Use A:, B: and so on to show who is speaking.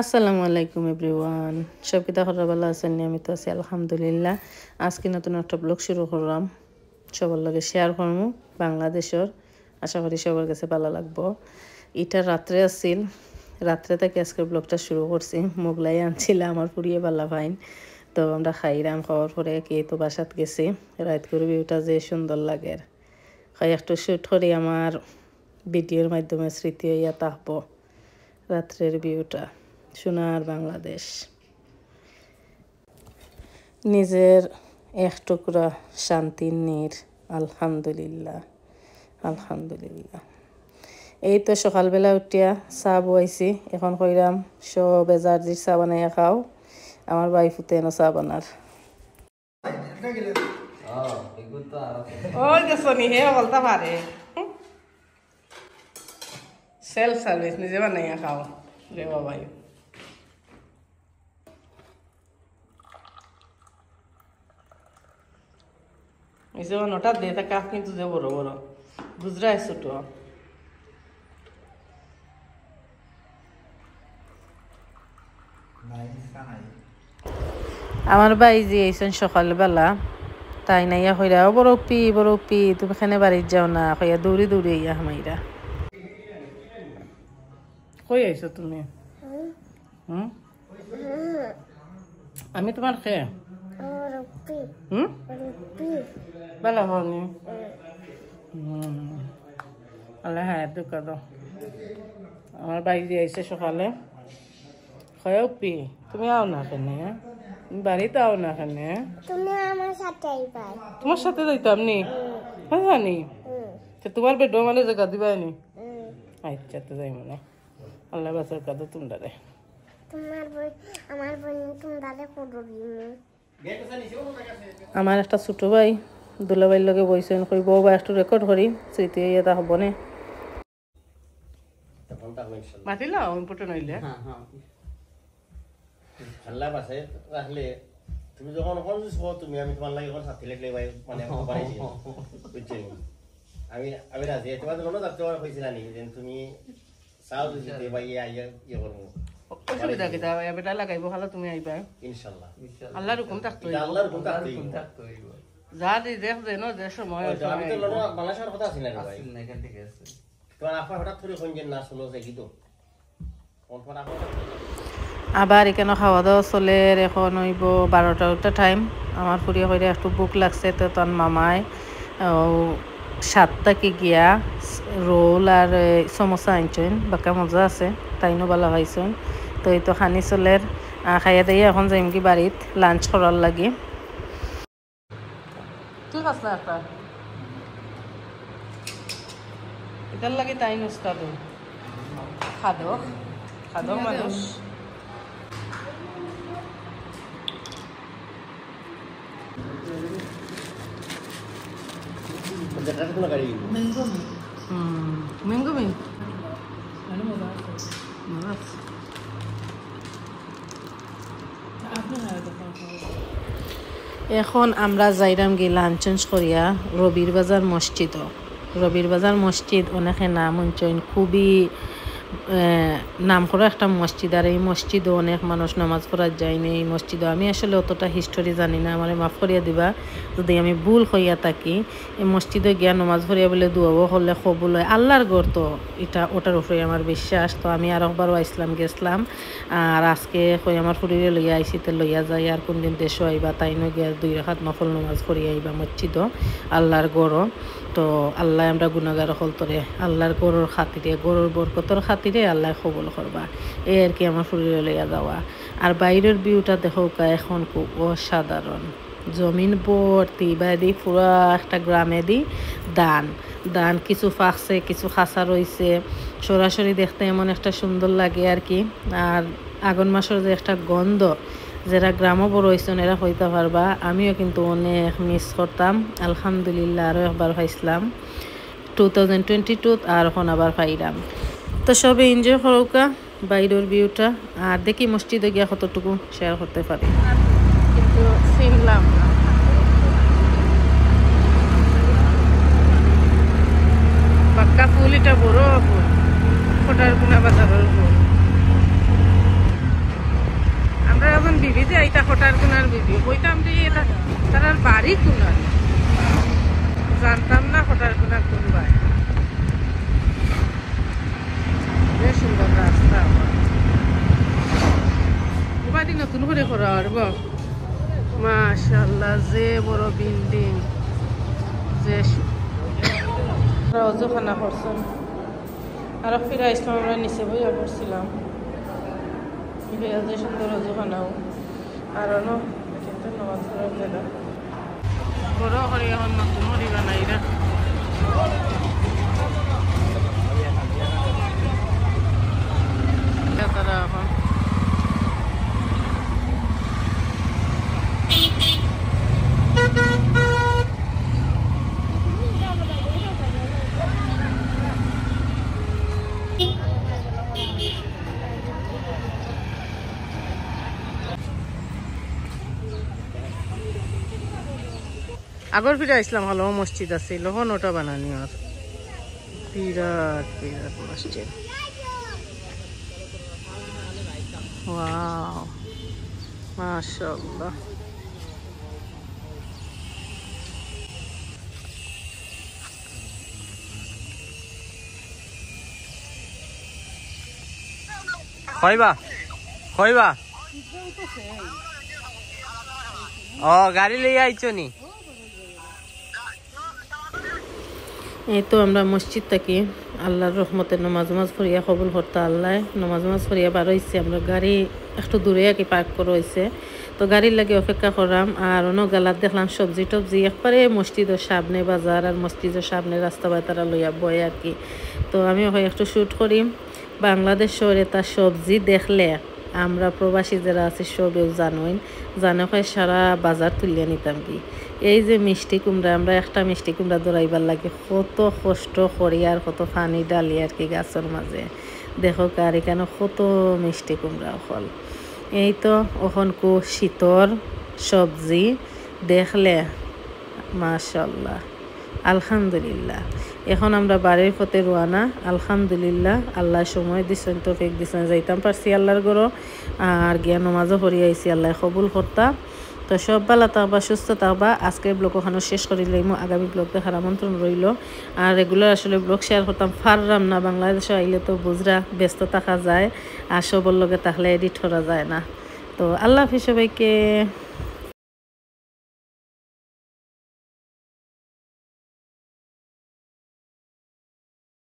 A: আসসালামু আলাইকুম এভরিওয়ান, সব কিতা খবর ভালো আছেন? আমি তো আছি আলহামদুলিল্লাহ। আজকে নতুন একটা ব্লগ শুরু করলাম, সবার লগে শেয়ার করবো বাংলাদেশের। আশা করি সবার কাছে ভালো লাগবো। এটা রাত্রে আসছিল, রাত্রে থেকে আজকের ব্লগটা শুরু করছি। মোগলাই আনছিলাম আমার পুড়িয়ে ভালো ভাইন, তো আমরা খাইলাম। খাওয়ার পরে কে তো বাসাত গেছি। রাত করে ভিউটা যে সুন্দর লাগে, খাই একটু শ্যুট করি আমার ভিডিওর মাধ্যমে স্মৃতি হইয়া থাকবো রাত্রের ভিউটা। সোনার বাংলাদেশ, নিজের এক টুকরা শান্তির নীর। আলহামদুলিল্লাহ আলহামদুলিল্লাহ। এই তো সকালবেলা উঠিয়া চা বইছি, এখন কইরাম সব এজার্জির চা বানাইয়া খাও। আমার ভাই ফুতে এনো চা বানার। ওই যে শনি হে বলতে পারে সেলফ সার্ভিস, নিজে বানাইয়া খাও রে বাবাই। এসে নটা দিয়ে থাকে কিন্তু যে বড় বড় গুজরায় ছোট। আমার ভাই যে এইসন সকালবেলা তাই নাইয়া কইরা ও বড় পি তুমি খানে বাড়ির যাও না, কইয়া দৌড়ি দৌড়ি ইয়া হামাইরা। কই আইছো তুমি? আমি তোমার খেয়ে বেলা হনি আল্লাহ হ্যাঁ দুঃখ দাও। আমার বাইরে আইসে সকালে খয়াও পি, তুমি আও না কেনে? বাড়িতে আও না কেনে?
B: তুমি আমার সাথে আইবা।
A: তোমার সাথে যাইতাম নি? হ্যাঁ জানি তো তোমার বেড মানে জায়গা দিবা নি? আচ্ছা তো যাই মনে। আল্লাহ বাসার কাদো তোমরা রে।
B: তোমার বই আমার বই তোমরা ফটো দিমু।
A: আমার একটা ছোট ভাই দুলাভাইয়ের লগে বইছেন, কই বউ বা একটু রেকর্ড করি স্মৃতি এটা হব না। মাতিলা ইম্পর্টেন্ট হইলে
C: আল্লাহ বাসে রাখলে তুমি যখন তুমি আমি তোমার লাগে সাথী লাগলে মানে বুঝছি আমি আমি রাজি তোমার জন্য যাতে হয়েছিল নি যে তুমি চাও যদি ভাই ইয়ে করবো
A: অসুবিধা কিতা বেটা লাগাইব খালা তুমি আইবা
C: ইনশাল্লাহ।
A: আল্লাহর হুকুম থাকতো,
C: আল্লাহর হুকুম থাকতো
A: যা দি দেখ যে ন যে সময়
C: আমি তো বাংলাদেশের কথা আছি না ভাই, তোমার আপা হঠাৎ করে কোন যে না শুনো যে কি তো
A: আবার এখানে খাওয়া দাওয়া চলে। এখন হইব 12টা টাইম। আমার ফুরিয়ে হইলে একটু বুক লাগছে, তো তখন মামায় 7টাকে গিয়া রোল আর সমোসা আনছেন, বাক্কা মজা আছে, তাইনো ভালো খাইছেন। তো এই তো খানি চলের খাইয়া দিয়ে এখন যাইম কি বাড়িত লাঞ্চ করার লাগে। তুই খাস না একটা এটার লাগে তাই নুস্তা তো খাদক খাদক মানুষ। ম্যাঙ্গো মি এখন আমরা যাইরাম গি লাঞ্চ করিয়া রবির বাজার মসজিদ। রবির বাজার মসজিদ অনেকে নাম শুনছেন, খুবই নাম করা একটা মসজিদ। আর এই মসজিদও অনেক মানুষ নামাজ পড়ার যায়নি। এই মসজিদও আমি আসলে অতটা হিস্টোরি জানি না, আমার মাফ করিয়া দিবা যদি আমি ভুল হইয়া থাকি। এই মসজিদে গিয়া নামাজ পড়িয়া বলে দুয়াবো হলে কবুল হয়, আল্লাহর ঘর তো এটা, ওটার উপরে আমার বিশ্বাস। তো আমি আর একবারও আইসলাম গেছিলাম, আর আজকে কই আমার ফুরিয়ে লইয়া আইসি, তো লইয়া যাই। আর কোনদিন দেশও আইবা তাইনো গিয়া 2 রাকাত নফল নামাজ পড়িয়া আইবা মসজিদও, আল্লাহর গড়ও। তো আল্লাহ আমরা গুনাহগার হল তোরে আল্লাহর গরুর খাতিরে, গরুর বরকতর খাতিরে আল্লাহ কবুল করবা, এই আর কি আমার ফুরিয়ে লইয়া যাওয়া। আর বাইরের ভিউটা দেখো এখন খুব অসাধারণ, জমিন ভর্তি বাইরে পুরা একটা গ্রামে দি ধান ধান, কিছু ফাঁকছে কিছু খাঁচা রয়েছে। সরাসরি দেখতে এমন একটা সুন্দর লাগে আর কি। আর আগুন মাসের যে একটা গন্ধ, যারা গ্রামও বড় হয়েছেন এরা হইতে পারবা, আমিও কিন্তু অনেক মিস করতাম। আলহামদুলিল্লাহ আরও একবার পাইছিলাম 2022, আর এখন আবার পাইলাম। তো সবে এনজয় করোকা বাইরের ভিউটা, আর দেখি মসজিদে গিয়া কতটুকু শেয়ার করতে পারি। কিন্তু চিনলাম না, পাক্কা ফুল, এটা বড় ফুল, ফোটার কোনা বাজারের ফুল। ভিডিও কইতাম যে এটা তার বাড়ি কোনার জানতাম না হঠাৎ কোনার কোন ভাই বেশ সুন্দর রাস্তা বাড়ি নতুন করে করা পারব মাশাআল্লাহ যে বড় বিল্ডিং যে অজুখানা করছেন আর ফিরা ইসলাম আমরা নিচে বইয়া পড়ছিলাম যে সুন্দর অজুখানাও আর কিন্তু নামাজ পড়ার জায়গা বড় করে এখন নতুন হরি বানাইরা তারা এখন আগর ফিরে আসলাম হলো মসজিদ আছে লহন ওটা বানানি আর বিরাট বিরাট মসজিদ ওয়াও মাশাআল্লাহ
D: কইবা ও গাড়ি লইয়া আইছো নি
A: এই তো আমরা মসজিদ থেকে আল্লাহর রহমতে নামাজ পড়িয়া কবুল করতে আল্লাহ নামাজ পড়িয়া বার হয়েছে আমরা গাড়ি একটু দূরে আর কি পার্ক করা হয়েছে তো গাড়ির লাগে অপেক্ষা করলাম আর অন্য গালাত দেখলাম সবজি টবজি একবারে মসজিদের সামনে বাজার আর মসজিদের সামনে রাস্তা বাই তারা লইয়া বয় আর কি তো আমি একটু শ্যুট করি বাংলাদেশ শহরে তার সবজি দেখলে আমরা প্রবাসী যারা আছি সবেও জানো হয় সারা বাজার তুলিয়া নিতাম কি এই যে মিষ্টি কুমড়া আমরা একটা মিষ্টি কুমড়া দৌড়াইবার লাগে কত কষ্ট করি আর কত পানি ডালি আর কি গাছের মাঝে দেখো কার এখানে কত মিষ্টি কুমড়া ফল এই তো ওখান শীতর সবজি দেখলে মাশাআল্লাহ আলহামদুলিল্লাহ এখন আমরা বাড়ির পথে রোয়ানা আলহামদুলিল্লাহ আল্লাহ সময় দিচ্ছেন তৌফিক দিচ্ছেন যাইতাম পারছি আল্লাহর গরো আর জ্ঞান নামাজও পড়ি আইছি আল্লাহ কবুল করতা তো সব ভালো থাকবা সুস্থ থাকবা আজকের ব্লগ ওখানে শেষ করি লইমু আগামী ব্লগ দেখার আমন্ত্রণ রইল আর রেগুলার আসলে ব্লগ শেয়ার করতাম পারলাম না বাংলাদেশে আইলে তো বুঝরা ব্যস্ত থাকা যায় আর সবর লগে থাকলে এডিট করা যায় না তো আল্লাহ হাফিজ সবাইকে